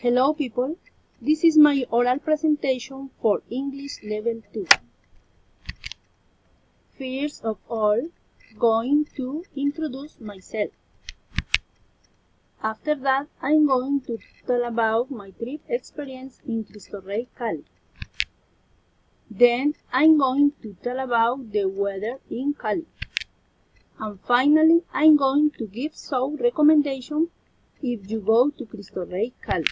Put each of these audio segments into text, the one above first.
Hello people, this is my oral presentation for English Level 2. First of all, going to introduce myself. After that, I'm going to tell about my trip experience in Cristo Rey, Cali. Then I'm going to tell about the weather in Cali. And finally, I'm going to give some recommendations if you go to Cristo Rey, Cali.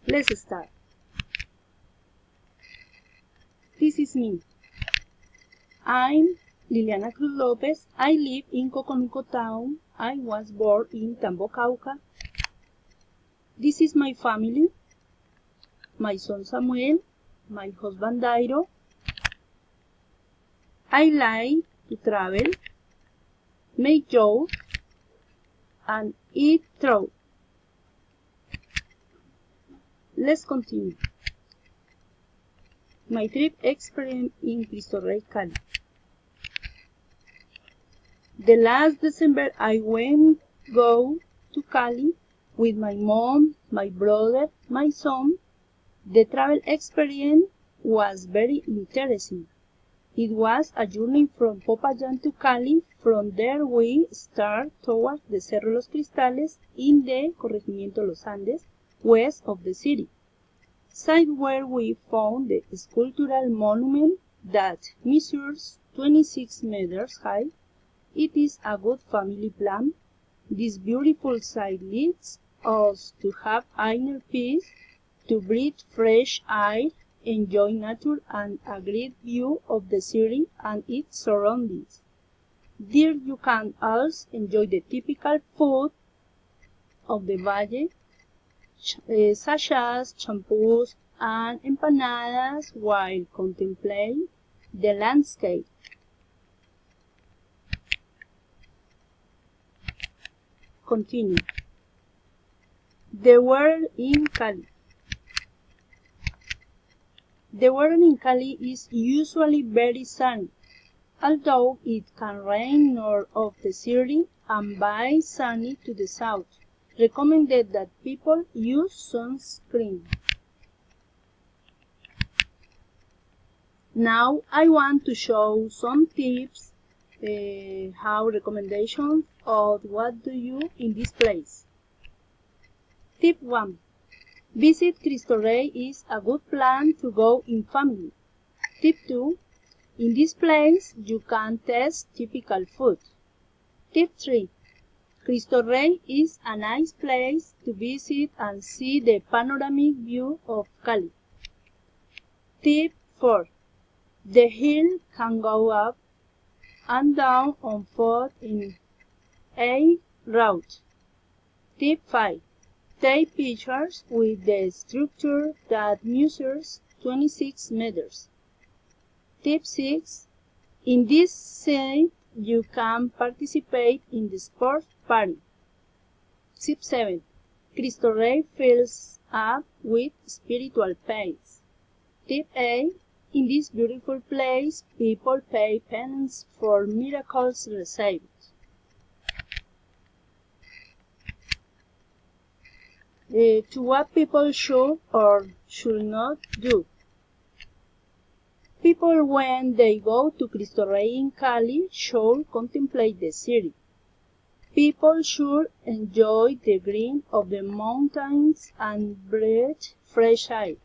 Let's start. This is me. I'm Liliana Cruz Lopez. I live in Coconuco town. I was born in Tambo, Cauca. This is my family. My son Samuel, my husband Dairo. I like to travel, make jokes, and eat trout. Let's continue. My trip experience in Cristo Rey, Cali. The last December I go to Cali with my mom, my brother, my son. The travel experience was very interesting. It was a journey from Popayán to Cali. From there we start towards the Cerro Los Cristales in the Corregimiento Los Andes, west of the city. Site where we found the sculptural monument that measures 26 meters high. It is a good family plan. This beautiful site leads us to have inner peace, to breathe fresh air, enjoy nature and a great view of the city and its surroundings. There you can also enjoy the typical food of the Valle, such as champús and empanadas, while contemplating the landscape. Continue. The weather in Cali. The weather in Cali is usually very sunny, although it can rain north of the city and be sunny to the south. Recommended that people use sunscreen. Now I want to show some tips, how recommendations of what do you in this place. Tip 1. Visit Cristo Rey is a good plan to go in family. Tip 2. In this place you can taste typical food. Tip 3. Cristo Rey is a nice place to visit and see the panoramic view of Cali. Tip 4. The hill can go up and down on foot in a route. Tip 5. Take pictures with the structure that measures 26 meters. Tip 6. In this site, you can participate in the sports party. Tip 7. Cristo Rey fills up with spiritual pace. Tip 8. In this beautiful place, people pay penance for miracles received. To what people should or should not do. People, when they go to Cristo Rey in Cali, should contemplate the city. People should enjoy the green of the mountains and breathe fresh air.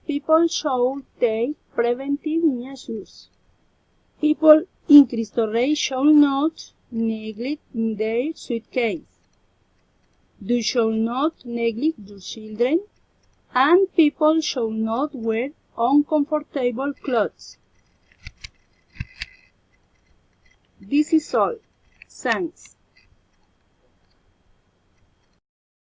People should take preventive measures. People in Cristo Rey should not neglect their suitcase. You should not neglect your children, and people should not wear uncomfortable clothes. This is all. Thanks.